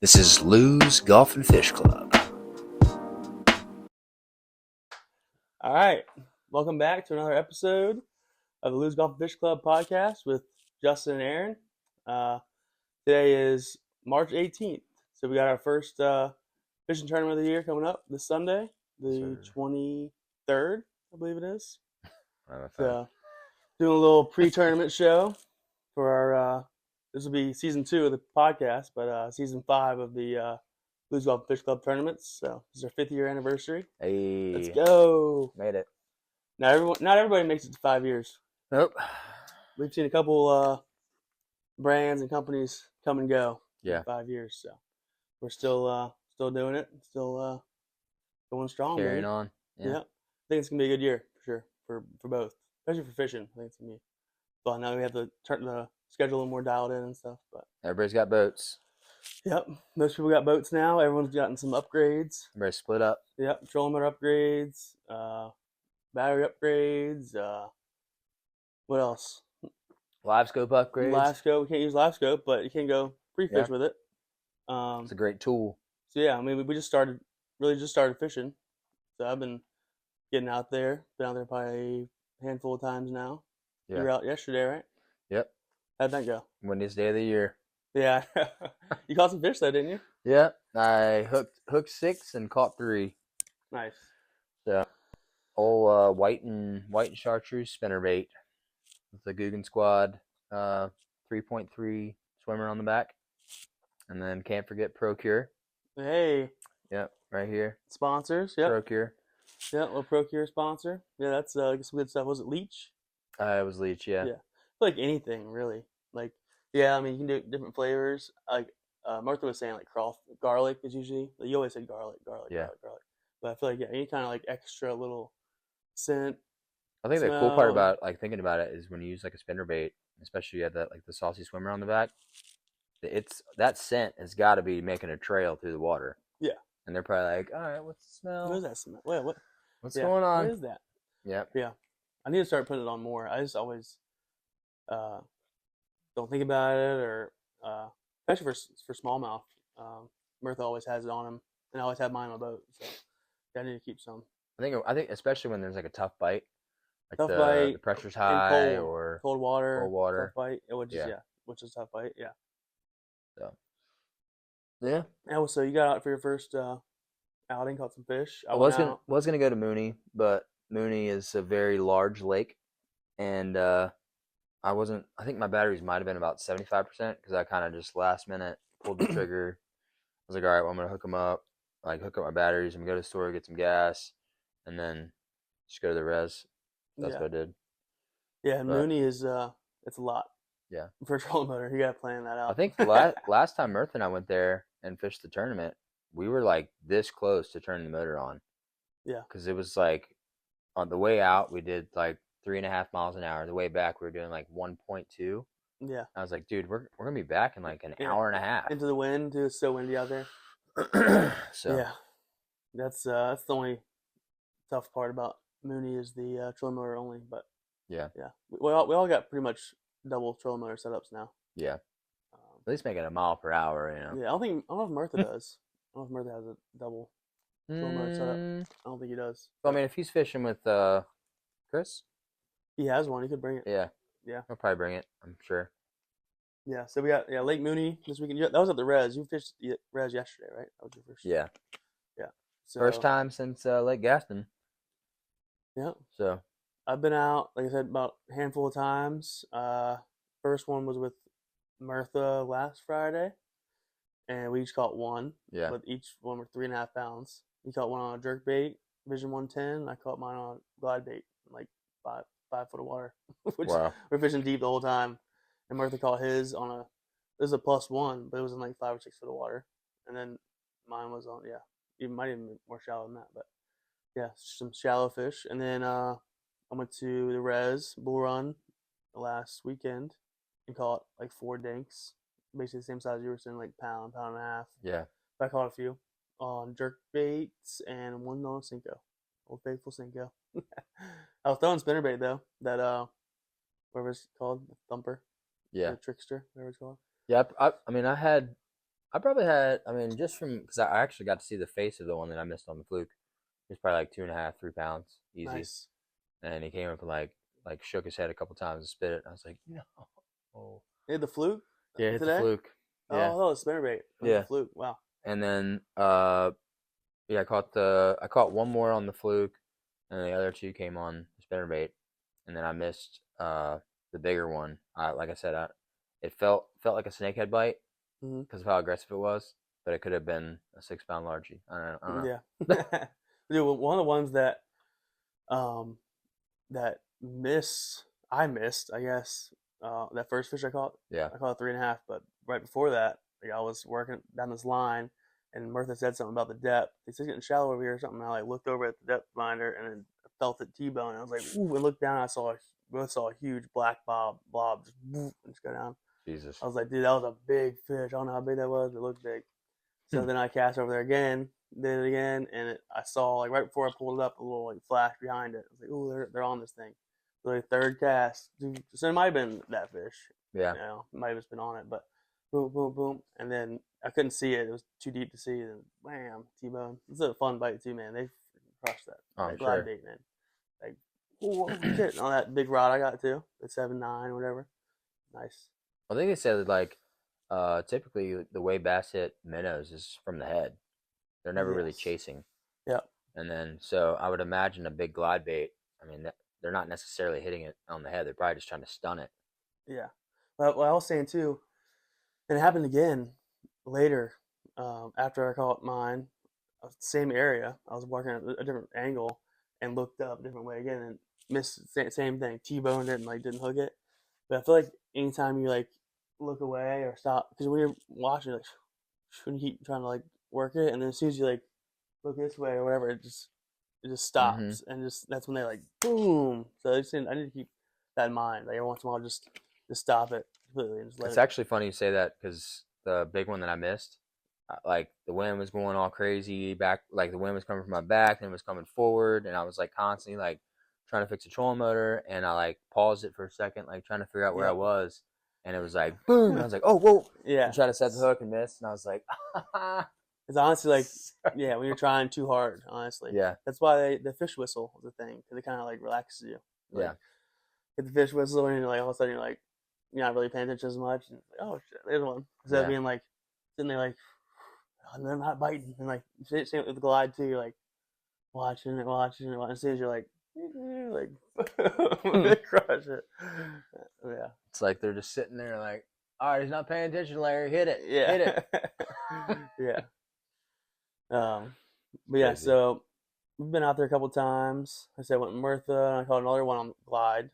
This is Lou's Golf and Fish Club. All right, welcome back to another episode of the Lou's Golf and Fish Club podcast with Justin and Aaron. Today is March 18th, so we got our first fishing tournament of the year coming up this Sunday, the 23rd, I believe it is. So, doing a little pre-tournament show for our. This will be season 2 of the podcast, but season 5 of the Lou's Golf and Fish Club tournaments. So this is our 5th year anniversary. Hey, Let's go! made it. Not everybody makes it to 5 years. Nope. We've seen a couple brands and companies come and go. Yeah. In 5 years, so we're still doing it, still going strong. Carrying on. Yeah. I think it's gonna be a good year for sure for both, especially for fishing. I think it's gonna be fun. Now we have to turn the schedule a little more dialed in and stuff. But Everybody's got boats. yep, most people got boats now. Everyone's gotten some upgrades. Everybody's split up. Yep, trolling motor upgrades, battery upgrades. What else? Live scope upgrades. Live scope. We can't use live scope, but you can go pre-fish with it. It's a great tool. So yeah, I mean, we just started fishing. So I've been getting out there. Been out there probably a handful of times now. Yeah. You were out yesterday, right? Yep. How'd that go? Windiest day of the year. Yeah. You caught some fish though, didn't you? Yeah. I hooked 6 and caught 3. Nice. So, old white and chartreuse spinnerbait with the Guggen Squad 3.3 swimmer on the back. And then can't forget Procure. Hey. Yep, right here. Sponsors. Yep. Procure. Yeah, little Procure sponsor. Yeah, that's some good stuff. Was it Leech? It was Leech, yeah. Yeah. Like anything really. Like, yeah, I mean, you can do different flavors. Like Martha was saying, like garlic is usually. Like, you always say garlic. Yeah. Garlic. But I feel like any kind of like extra little scent. I think the cool part about like thinking about it is when you use like a spinnerbait, especially you have that like the saucy swimmer on the back. It's that scent has got to be making a trail through the water. Yeah. And they're probably like, all right, what's the smell? What is that smell? What's going on? What is that? Yep. Yeah. I need to start putting it on more. I just always don't think about it, or especially for smallmouth. Mirtha always has it on him, and I always have mine on my boat. So I need to keep some. I think especially when there's like a tough bite, like Tough bite, the pressure's high cold, or cold water, tough bite. It would just which is tough bite. Yeah. So. Yeah. And so you got out for your first outing, caught some fish. I was gonna go to Mooney, but Mooney is a very large lake, and I think my batteries might have been about 75% because I kind of just last minute pulled the trigger. I was like, all right, well, I'm gonna hook up my batteries. I'm gonna go to the store, get some gas, and then just go to the res. That's what I did. Yeah, and Mooney is it's a lot. Yeah. For a trolling motor, you gotta plan that out. I think last time Mirtha and I went there and fished the tournament, we were like this close to turning the motor on. Yeah. Because it was like on the way out we did like 3.5 miles an hour. The way back we were doing like 1.2. Yeah. I was like, dude, we're gonna be back in like an hour and a half. Into the wind, too. It's so windy out there. So yeah, that's the only tough part about Mooney is the trolling motor only. But yeah, we all got pretty much double trolling motor setups now. Yeah. At least make it a mile per hour, you know. Yeah, I don't know if Mirtha does. I don't know if Mirtha has a double trolling motor setup. I don't think he does. Well, I mean, if he's fishing with Chris, he has one. He could bring it. Yeah. Yeah. He'll probably bring it, I'm sure. Yeah, so we got Lake Mooney this weekend. That was at the res. You fished the res yesterday, right? That was your first. Yeah. Yeah. So, first time since Lake Gaston. Yeah. So I've been out, like I said, about a handful of times. First one was with Mirtha last Friday, and we each caught one. Yeah. But each one were 3.5 pounds. He caught one on a jerk bait, Vision 110. I caught mine on a glide bait, like 5 foot of water. Which wow. We're fishing deep the whole time. And Mirtha caught his on it was a +1, but it was in like 5 or 6 foot of water. And then mine was on, it might even be more shallow than that, but yeah, some shallow fish. And then I went to the res bull run last weekend and caught like 4 dinks, basically the same size you were saying, like pound and a half. Yeah. But I caught a few on jerk baits and one on Cinco, old faithful Cinco. I was throwing spinnerbait though, that whatever it's called, the thumper. Yeah. The trickster, whatever it's called. Yeah, I mean, I had I probably had. I mean, just from because I actually got to see the face of the one that I missed on the fluke. He was probably like 2.5, 3 pounds, easy. Nice. And he came up and like shook his head a couple times and spit it. And I was like, no. Oh. You had the fluke Yeah, hit the today? fluke. Yeah, Oh, the spinnerbait. The yeah. fluke. Wow. And then yeah, I caught one more on the fluke, and the other two came on the spinnerbait, and then I missed the bigger one. Like I said, it felt like a snakehead bite because of how aggressive it was, but it could have been a 6 pound largie. I don't know. Yeah. Dude, one of the ones that um that I missed, I guess, that first fish Yeah. I caught a 3.5, but right before that, like, I was working down this line, and Murtha said something about the depth. He said, getting shallow over here or something. And I like looked over at the depth finder and then felt it T-bone. I was like, ooh, and looked down, and both saw a huge black blob just, woof, and just go down. Jesus. I was like, dude, that was a big fish. I don't know how big that was, but it looked big. So then I cast over there again, did it again, and I saw, like, right before I pulled it up, a little like flash behind it. I was like, ooh, they're on this thing. So like, third cast, so it might have been that fish. Yeah. You know, it might have just been on it, but boom, boom, boom, and then I couldn't see it. It was too deep to see, and wham, T-bone. It's a fun bite too, man. They crushed that. Oh, That I'm sure. glide bait, man. Like, oh shit, on that big rod I got too, the 7.9 or whatever. Nice. I think they said that like typically the way bass hit minnows is from the head. They're never really Yes. chasing. Yeah. And then so I would imagine a big glide bait. I mean, they're not necessarily hitting it on the head. They're probably just trying to stun it. Yeah. Well, what I was saying too, and it happened again later, after I caught mine, same area. I was working at a different angle and looked up a different way again and missed same thing. T-boned it and like didn't hook it. But I feel like anytime you like look away or stop, because when you're watching, like when you keep trying to like work it, and then as soon as you like look this way or whatever, it just stops, and just that's when they like boom. So I need to keep that in mind. Like every once in a while, just stop it completely and just let It's it. actually funny you say that because the big one that I missed, like the wind was going all crazy back, like the wind was coming from my back and it was coming forward, and I was like constantly like trying to fix a trolling motor, and I like paused it for a second, like trying to figure out where I Yep. was, and it was like boom, and I was like, oh whoa, Yeah. and try to set the hook and miss, and I was like, It's honestly like, yeah, when you're trying too hard, honestly. yeah, That's why the fish whistle is a thing, because it kind of like relaxes you. Like, yeah, get the fish whistle, and you're like all of a sudden you're not really paying attention as much. And like, oh shit, there's one. Instead of yeah. being like sitting there like, oh, they're not biting, and like same with the glide too. You're like watching it. As soon as you're like they crush it. Yeah. It's like they're just sitting there like, all right, he's not paying attention, Larry, hit it, Yeah. hit it. Yeah. But yeah, Crazy. so we've been out there a couple times. Like I said, I went with Mirtha, and I caught another one on Glide,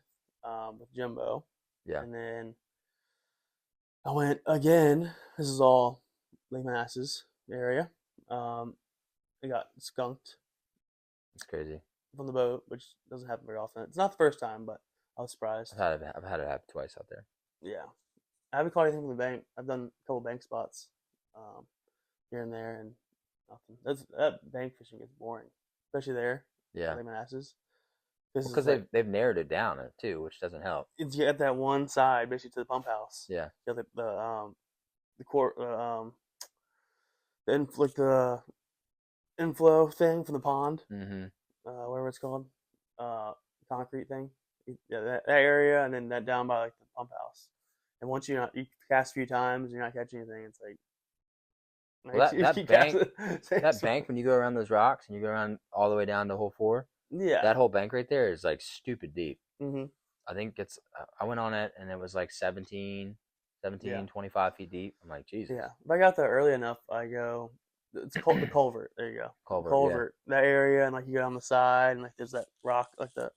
with Jimbo. Yeah, And then I went again. This is all Lake Manassas area. I got skunked it's crazy. from the boat, which doesn't happen very often. It's not the first time, but I was surprised. I've had it happen twice out there. Yeah. I haven't caught anything from the bank. I've done a couple bank spots, here and there, and nothing. That bank fishing gets boring, especially there, Yeah, Lake Manassas. This because is like they've narrowed it down too, which doesn't help. it's you at that one side, basically to the pump house. Yeah, You got the court like the inflow thing from the pond, mm-hmm. whatever it's called, concrete thing. Yeah, that area, and then that down by like the pump house. And once you cast a few times, and you're not catching anything. It's like, Well, you that keep bank, casting. that bank when you go around those rocks and you go around all the way down to hole 4, Yeah. that whole bank right there is like stupid deep. Mhm. I think I went on it and it was like 17, Yeah. 25 feet deep. I'm like, Jesus. Yeah. If I got there early enough, I go. It's called the culvert. There you go. Culvert, That area, and like you go on the side, and like there's that rock, like the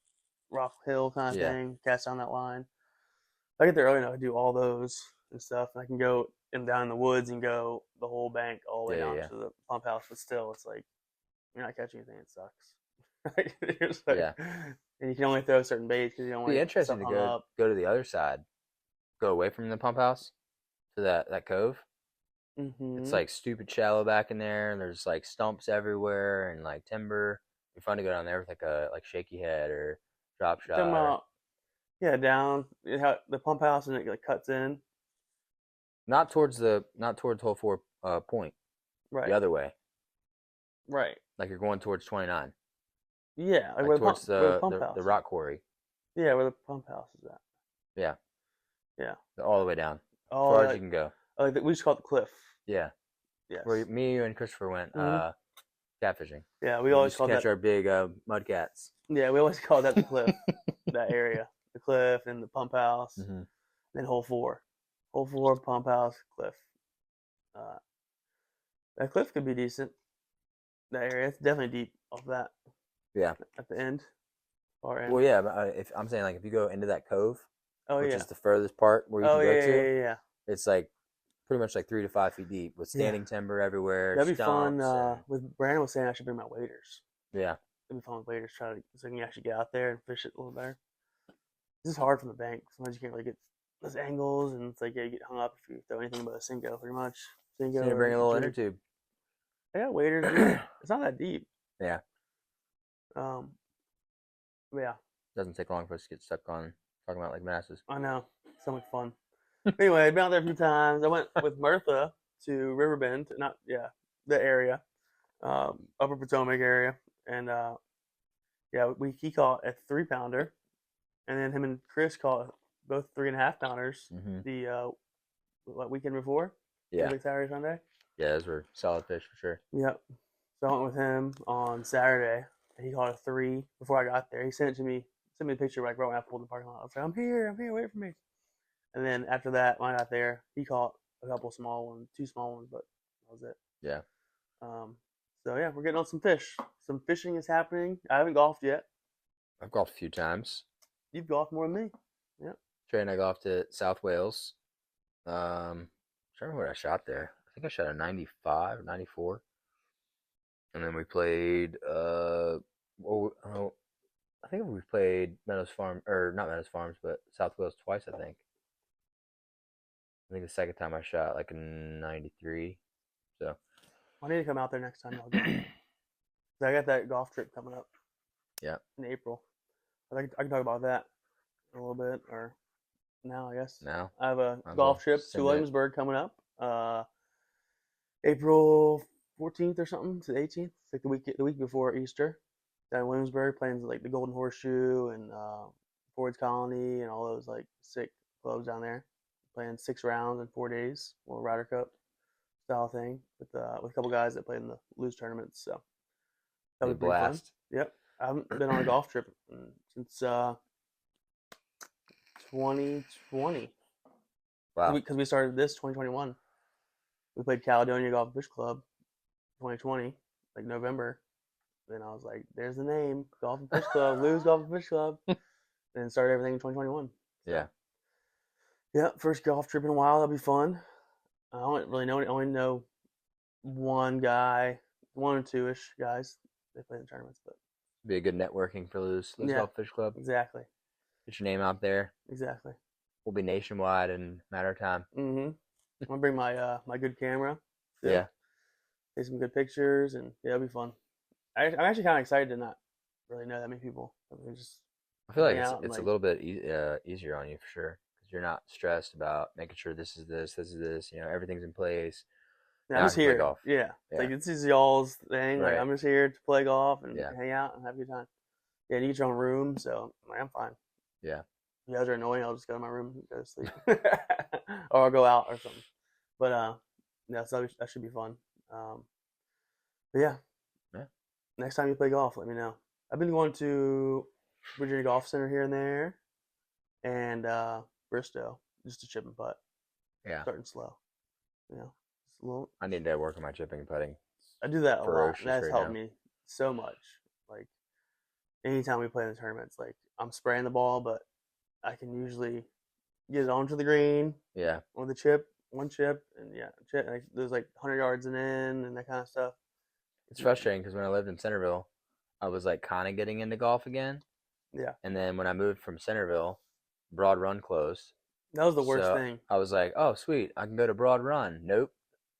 rock hill kind of Yeah. thing. Cast down that line. If I get there early enough, I do all those and stuff, and I can go down in the woods and go the whole bank all the way down Yeah. to the pump house. But still, it's like you're not catching anything. It sucks. You're just like, Yeah. And you can only throw certain baits because you don't It'd want be to interesting to go to the other side, go away from the pump house to that cove. Mm-hmm. It's like stupid shallow back in there, and there's like stumps everywhere and like timber. It'd be fun to go down there with like a shaky head or drop shot. Talking about, yeah, down the pump house, and it like cuts in. Not towards hole 4 point Right. the other way, Right. like you're going towards 29, Yeah, like like where towards the pump the house. rock quarry. Yeah, where the pump house is at. Yeah, Yeah. all the way down, as Oh, far as you can go. we just call it the cliff. Yeah, Yes. where me, you, and Christopher went hmm catfishing. Yeah, we We always used to called catch that. our big mud cats. Yeah, we always called that the cliff. That area, the cliff and the pump house, Hmm. then hole four, pump house, cliff. Uh, that cliff could be decent. That area, it's definitely deep off that Yeah. at the end, far Well, end. yeah, but if I'm saying like if you go into that cove, Oh which yeah. is the furthest part where you Oh can yeah, go yeah, to, yeah, yeah. it's like pretty much like 3 to 5 feet deep with Yeah. standing timber everywhere, That'd be fun. stumps, and With Brandon was saying I should bring my waders. yeah, It'd be fun with waders, try to so I can actually get out there and fish it a little better. This is hard from the bank. Sometimes you can't really get those angles, and it's like yeah, you get hung up if you throw anything but a Cinco, pretty much. so you Cinco need to bring a or little inner jig. tube. Yeah, waders. Dude. It's not that deep. Yeah, Um, but yeah, doesn't take long for us to get stuck on talking about like masses. I know. So much fun. Anyway, I've been out there a few times. I went with Mirtha to Riverbend, not the area, Upper Potomac area, and yeah, he caught a 3-pounder, and then him and Chris caught both 3.5-pounders. Hmm. The weekend before, Yeah, Big Saturday, Sunday. yeah, those were solid fish for sure. Yep. So I went with him on Saturday. And he caught a 3 before I got there. He sent it to me, sent me a picture like right when I pulled in the parking lot. I was like, I'm here, wait for me. And then after that, when I got there, he caught a couple small ones, 2 small ones, but that was it. Yeah, Um, so yeah, we're getting on some fish. Some fishing is happening. I haven't golfed yet. I've golfed a few times. You've golfed more than me. Yep. Trey and I golfed at South Wales. I'm trying to remember what I shot there. I think I shot a 95 or 94. And then we played well, I think we played Meadows Farm, or not Meadows Farms, but South Wales twice, I think the second time I shot like a 93. So I need to come out there next time. I'll go. I got that golf trip coming up. yeah. In April. I can talk about that a little bit, or now I guess. Now I have a might golf well trip to send it. Williamsburg coming up. April 14th or something to the 18th. It's like the week before Easter. Down in Williamsburg, playing like the Golden Horseshoe and Ford's Colony and all those like sick clubs down there. Playing 6 rounds in 4 days, little Ryder Cup style thing with a couple guys that played in the loose tournaments. So Be that'll a be pretty fun. blast. Yep, I haven't been on a golf trip since 2020. Wow. Because we started this 2021. We played Caledonia Golf Fish Club 2020, like November. Then I was like, there's the name, Golf and Fish Club, Lou's Golf and Fish Club. And then started everything in 2021. So, Yeah. Yeah, first golf trip in a while. That'll be fun. I don't really know. I only know one guy, 1 or 2-ish guys. They play in the tournaments, but Be a good networking for Lou's Yeah. Golf Fish Club. exactly. Get your name out there. Exactly. We'll be nationwide in a matter of time. Mm-hmm. I'm gonna bring my my good camera. too. Yeah. Take some good pictures, and yeah, it'll be fun. I'm actually kind of excited to not really know that many people. I mean, just I feel like hang it's out and, it's a like- little bit easier on you for sure because you're not stressed about making sure this is this. You know, everything's in place. Yeah, Now I'm I just can play here. golf. Yeah. Yeah. Like this is y'all's thing. Like Right. I'm just here to play golf and Yeah. hang out and have a good time. Yeah, and you get your own room, so like, I'm fine. Yeah. If you guys are annoying, I'll just go to my room and go to sleep, or I'll go out or something. But yeah, so that should be fun. But yeah. Yeah. Next time you play golf, let me know. I've been going to Virginia Golf Center here and there, and Bristow just to chip and putt. Yeah. Starting slow, you know. Just a little. I need to work on my chipping and putting. I do that a lot. Ferocious And that's right helped now. me so much. Like anytime we play in the tournaments, like I'm spraying the ball, but I can usually get it onto the green Yeah. with one chip, and yeah, chip. Like, there's like 100 yards and in and that kind of stuff. It's frustrating because when I lived in Centerville, I was like kind of getting into golf again. Yeah, And then when I moved from Centerville, Broad Run closed. that was the worst So thing. I was like, oh, sweet. I can go to Broad Run. Nope.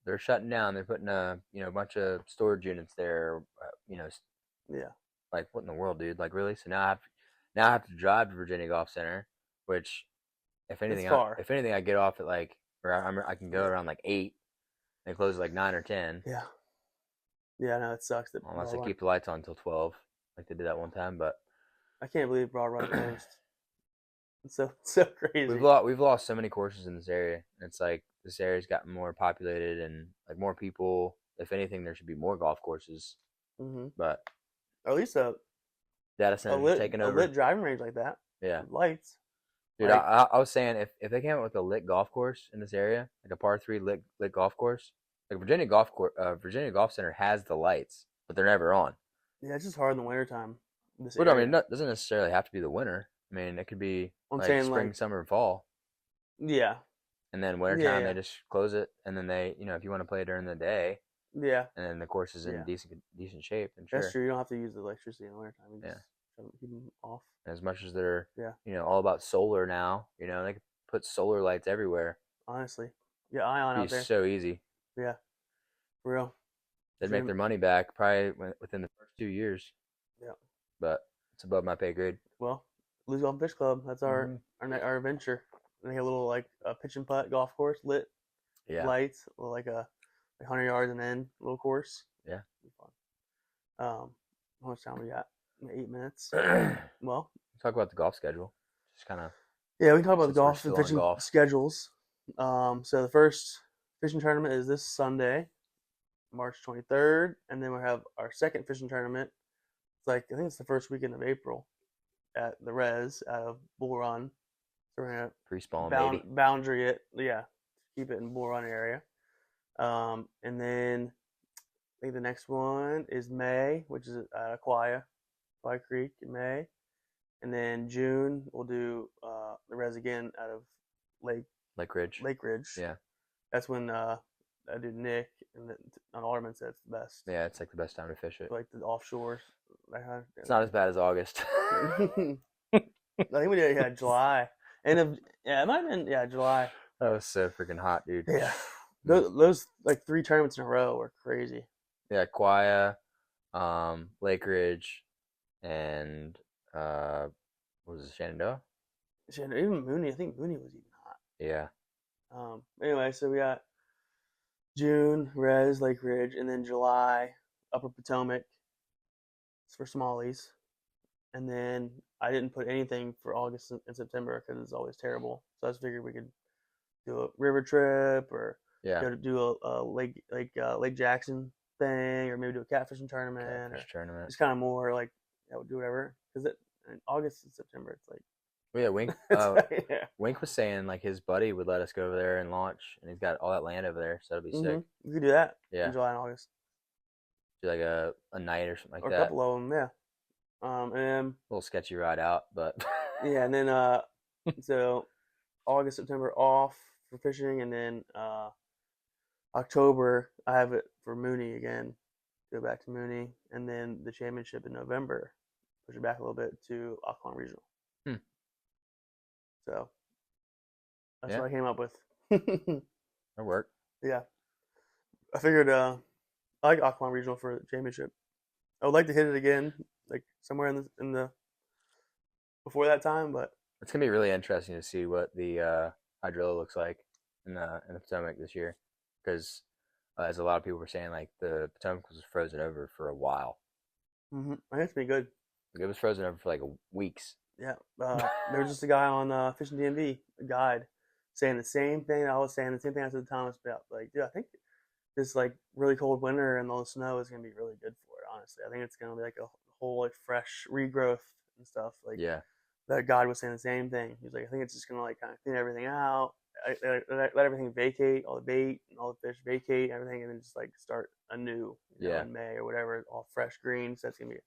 They're shutting down. They're putting a bunch of storage units there. Yeah, Like what in the world, dude? Like really? So now I have to drive to Virginia Golf Center, which if anything, far. I get off at like, or I can go Yeah. around like 8, They close at like 9 or 10. Yeah. Yeah, no, it sucks that Unless they Broad Run. keep the lights on until 12, like they did that one time. But I can't believe Broad Run closed. It's so we've crazy. lost so many courses in this area. It's like this area's gotten more populated and like more people. If anything, there should be more golf courses. Mm-hmm. But Or at least data centers are taking a over. lit driving range like that. Yeah. With lights. Dude, Like, I was saying if they came up with a lit golf course in this area, like a par three lit golf course, like Virginia Golf Center has the lights, but they're never on. yeah, it's just hard in the wintertime. This But I mean, area. it doesn't necessarily have to be the winter. I mean, it could be I'm like saying spring, like, summer, and fall, yeah, and then yeah, wintertime yeah, they just close it, and then they, if you want to play during the day, yeah, and then the course is in yeah. decent shape, then That's sure, true. You don't have to use the electricity in the wintertime. You yeah. just keep them off. And as much as they're, Yeah, all about solar now, they could put solar lights everywhere. honestly. Yeah, Ion It'd out be there. so easy. Yeah, for real. They'd make their money back probably within the first 2 years. Yeah. But it's above my pay grade. Well, Blues Golf Fish Club. That's Mhm. our adventure. And they have a little like a pitch and putt golf course lit Yeah. lights, like a 100 yards and then little course. Yeah. It'll be fun. How much time we got? 8 minutes. Talk Well, about the golf schedule. Just kind of. yeah, we can talk about the Since we're golf and still on fishing golf. schedules. So the first fishing tournament is this Sunday, March 23rd, and then we have our second fishing tournament. It's like I think it's the first weekend of April at the Res out of Bull Run. So we're gonna Pre-spawn, baby. boundary it, yeah, keep it in Bull Run area. And then I think the next one is May, which is at Aquia Creek in May. And then June we'll do the Res again out of Lake Ridge. Lake Ridge. Yeah. That's when I do Nick and on Alderman said it's the best. Yeah, it's like the best time to fish it. Like the offshore. It's not as bad as August. I think we did July. It might have been July. That was so freaking hot, dude. Yeah. Those like 3 tournaments in a row were crazy. Yeah, Quia, Lake Ridge, and what was it, Shenandoah? Even Mooney, I think Mooney was even hot. Yeah. Anyway, so we got June, Res, Lake Ridge, and then July, Upper Potomac. It's for smallies. And then I didn't put anything for August and September because it's always terrible. So I just figured we could do a river trip or go to do a Lake Jackson thing, or maybe do a catfishing tournament. It's kind of more like we'll do whatever. Because in August and September, it's like. Well, yeah, Wink. Wink was saying like his buddy would let us go over there and launch, and he's got all that land over there, so that'd be sick. We could do that. Yeah. In July and August. Do like a night or something like that. Or a couple of them, yeah. And a little sketchy ride out, but. Yeah, and then so August, September off for fishing, and then October I have it for Mooney again. Go back to Mooney, and then the championship in November. Push it back a little bit to Aquan Regional. So that's what I came up with. That worked. Yeah, I figured I like Aquan Regional for the championship. I would like to hit it again, like somewhere in the before that time, but it's gonna be really interesting to see what the hydrilla looks like in the Potomac this year, because as a lot of people were saying, like the Potomac was frozen over for a while. I think it's been good. It was frozen over for like weeks. Yeah, there was just a guy on Fishing DMV, a guide, saying the same thing I was saying, the same thing I said to Thomas about. Like, dude, I think this like really cold winter and all the snow is gonna be really good for it. Honestly, I think it's gonna be like a whole like fresh regrowth and stuff. Like, yeah, that guide was saying the same thing. He was like, I think it's just gonna like kind of clean everything out, let everything vacate, all the bait and all the fish vacate everything, and then just like start anew. In May or whatever, all fresh green. So that's gonna be.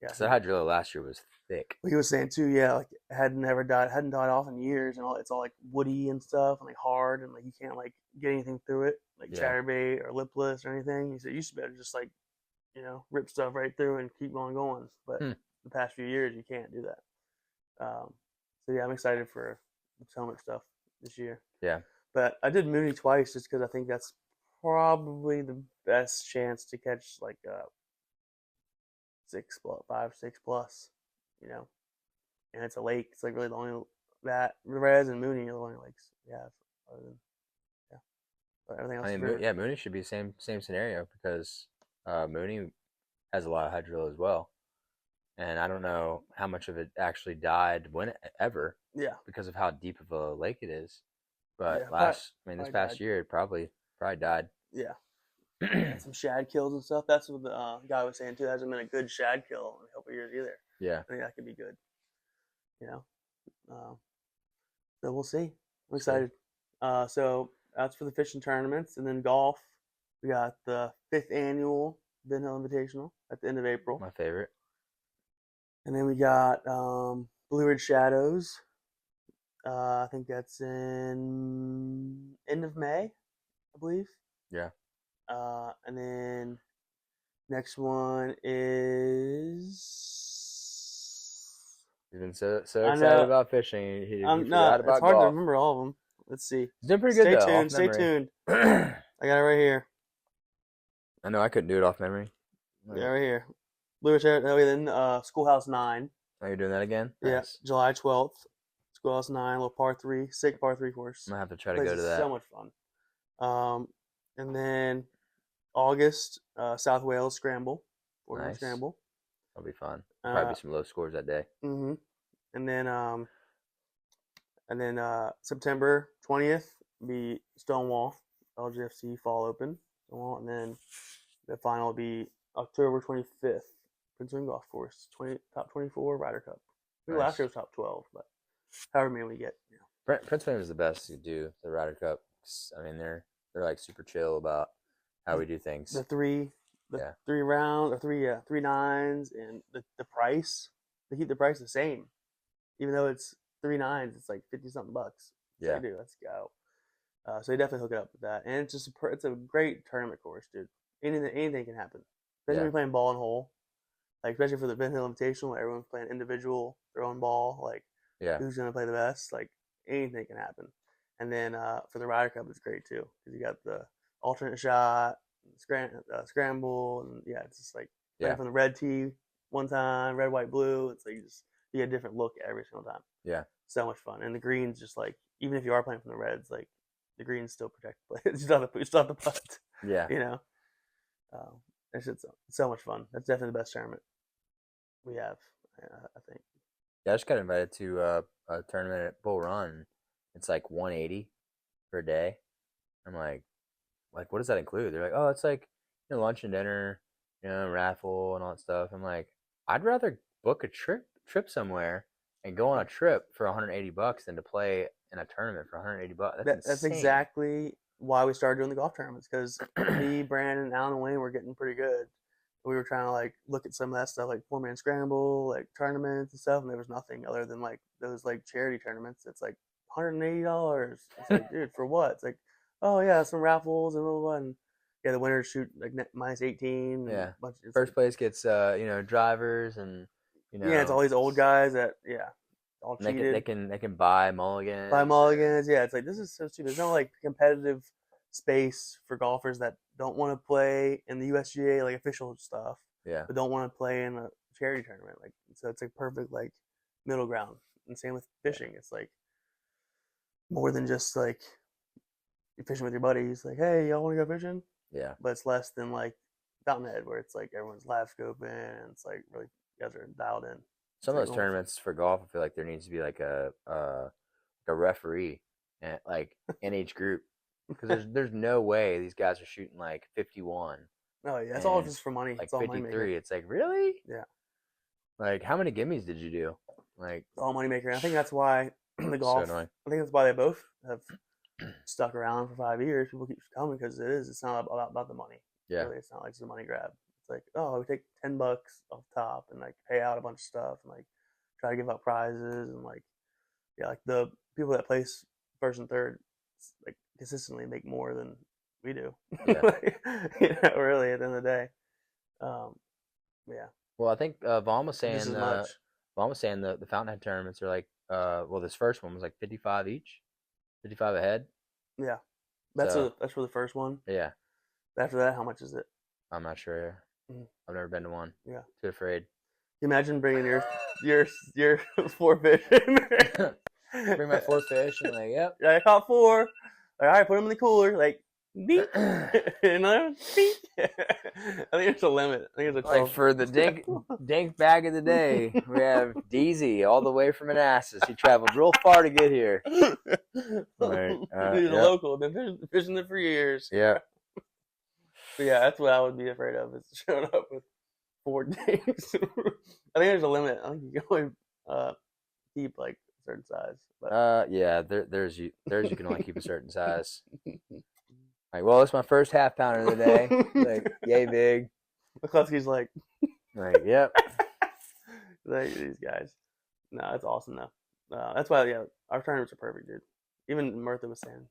Yeah, so that hydrilla last year was thick. He was saying too, yeah, like it hadn't died off in years, and it's all like woody and stuff, and like hard, and like you can't like get anything through it, like chatterbait or lipless or anything. He said you used to be able to just like, rip stuff right through and keep on going, but the past few years you can't do that. So yeah, I'm excited for the Potomac stuff this year. Yeah, but I did Mooney twice just because I think that's probably the best chance to catch like 5, 6 plus, and it's a lake. It's like really the only that Rez and Mooney are the only lakes we have. Other than, But everything else I is mean, very, yeah, Mooney should be same scenario because Mooney has a lot of hydro as well, and I don't know how much of it actually died whenever yeah, because of how deep of a lake it is. But yeah, this probably past died. year, it probably died. Yeah, they had some shad kills and stuff. That's what the guy was saying too. There hasn't been a good shad kill in a couple years either. Yeah, I think that could be good. You know, uh, so we'll see. I'm see, excited. So that's for the fishing tournaments, and then golf. We got the 5th annual Ben Hill Invitational at the end of April, my favorite. and then we got Blue Ridge Shadows. I think that's in end of May, I believe. Yeah, And then next one is he's been so I excited know about fishing, he I'm forgot not. It's about hard to golf. remember all of them. Let's see. He's doing pretty good Stay though, off tuned. Stay memory. tuned. I I got it right here. know I couldn't do it off memory. Yeah, Like, right here. Blue Ridge. Oh, yeah, then Schoolhouse 9. oh, you're doing that again? Yeah, Nice. July 12th. Schoolhouse 9, little par 3, sick par 3 I'm course. gonna have to try to Place go to is so that. much fun. And then August, South Wales Scramble, 41 Nice. Scramble. That'll be fun. Probably Uh, be some low scores that day. hmm And then September 20th be Stonewall, LGFC Fall Open, Stonewall, and then the final will be October 25th, Prince William Golf Course, top 24 Ryder Cup. I think last Nice. year was top 12, but however many we get. Yeah. Prince William is the best to do the Ryder Cup. I mean, they're like super chill about how we do things. The three rounds or three nines, and the price, they keep the price the same, even though it's 3 nines, it's like 50 something bucks. It's Yeah. like, dude, let's go. So you definitely hook it up with that, and it's a great tournament course, dude. Anything can happen, especially when you're playing ball and hole. Like especially for the Ben Hill Invitational, where everyone's playing individual, their own ball. Like Yeah. who's gonna play the best? Like anything can happen. And then for the Ryder Cup, it's great too because you got the alternate shot, scramble, and yeah, it's just like playing from the red tee one time, red, white, blue. It's like you get a different look every single time. Yeah. So much fun, and the greens just like even if you are playing from the reds, like the greens still protect the play. You still have the putt. Yeah. You know, it's just so much fun. That's definitely the best tournament we have, I think. Yeah, I just got invited to a tournament at Bull Run. It's like 180 per day. I'm like, what does that include? They're like, oh, it's like lunch and dinner, raffle and all that stuff. I'm like, I'd rather book a trip somewhere and go on a trip for 180 bucks than to play in a tournament for 180 bucks. That's exactly why we started doing the golf tournaments because me, Brandon, Alan, and Wayne were getting pretty good. We were trying to like look at some of that stuff like 4-man scramble, like tournaments and stuff, and there was nothing other than like those like charity tournaments. It's like $180. It's like, dude, for what? It's like, oh yeah, some raffles and blah, blah, blah. And yeah, the winners shoot like minus 18. Yeah. First like, place gets drivers and yeah, it's all these old guys that all cheated. They can buy mulligans. Yeah, it's like this is so stupid. There's no like competitive space for golfers that don't want to play in the USGA like official stuff. Yeah. But don't want to play in a charity tournament. Like so, it's like perfect like middle ground. And same with fishing. It's like more than just like you're fishing with your buddies. Like, hey, y'all want to go fishing? Yeah. But it's less than like Fountainhead, where it's like everyone's live scoping and it's like really you guys are dialed in. Some of those tournaments for golf, I feel like there needs to be like a referee and like in each group because there's no way these guys are shooting like 51. Oh yeah, it's all just for money. Like it's all 53. It's like really? Yeah. Like how many gimmies did you do? Like it's all moneymaker. I think that's why the golf. So I think that's why they both have stuck around for 5 years. People keep coming because it is. It's not about the money. Yeah. Really, it's not like it's a money grab. It's like, oh, we take $10 off top and like pay out a bunch of stuff and like try to give out prizes and like like the people that place first and third like consistently make more than we do. Yeah. Really at the end of the day. Yeah. Well, I think Vaughn was saying Just as much. The Fountainhead tournaments are like this first one was like 55 each, 55 ahead. Yeah, that's for the first one. Yeah. After that, how much is it? I'm not sure. Mm. I've never been to one. Yeah. Too afraid. Imagine bringing your 4 fish in there. Bring my 4 fish and like, yep. Yeah, I caught 4. Like, all right, put them in the cooler. Like, Beep. Another beep. I think there's a limit. I think it's a 12. Like for the dink bag of the day, we have DZ all the way from Manassas. He traveled real far to get here. Right. He's a local. Been fishing there for years. Yeah. But yeah, that's what I would be afraid of, is showing up with 4 dinks. I think there's a limit. I think you can only keep like a certain size. But yeah. There's you can only keep a certain size. Like, well, it's my first half pounder of the day. Like, yay big. McCluskey's like, yep. like these guys. No, that's awesome though. That's why, yeah, our tournaments are perfect, dude. Even Murtha was saying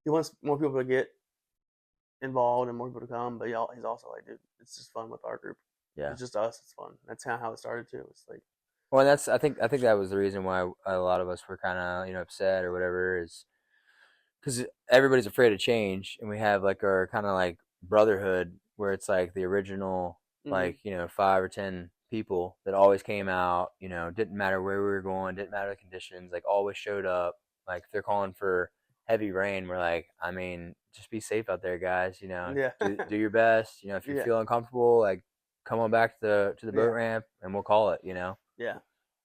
he wants more people to get involved and more people to come, but he's also like, dude, it's just fun with our group. Yeah. It's just us. It's fun. That's kind of how it started too. It's like, well, and I think that was the reason why a lot of us were kind of upset or whatever, is because everybody's afraid of change, and we have like our kind of like brotherhood where it's like the original like 5 or 10 people that always came out. Didn't matter where we were going, didn't matter the conditions, like always showed up. Like if they're calling for heavy rain, we're like, I mean, just be safe out there, guys. yeah. do your best. If you're feeling comfortable, like come on back to the boat ramp and we'll call it. Yeah.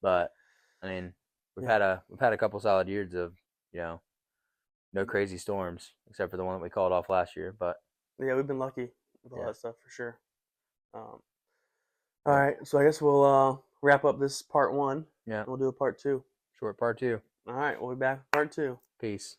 But I mean, we've had a couple solid years of no crazy storms except for the one that we called off last year. But yeah, we've been lucky with all that stuff for sure. All right, so I guess we'll wrap up this part 1. Yeah, we'll do a part 2. Short part 2. All right, we'll be back with part 2. Peace.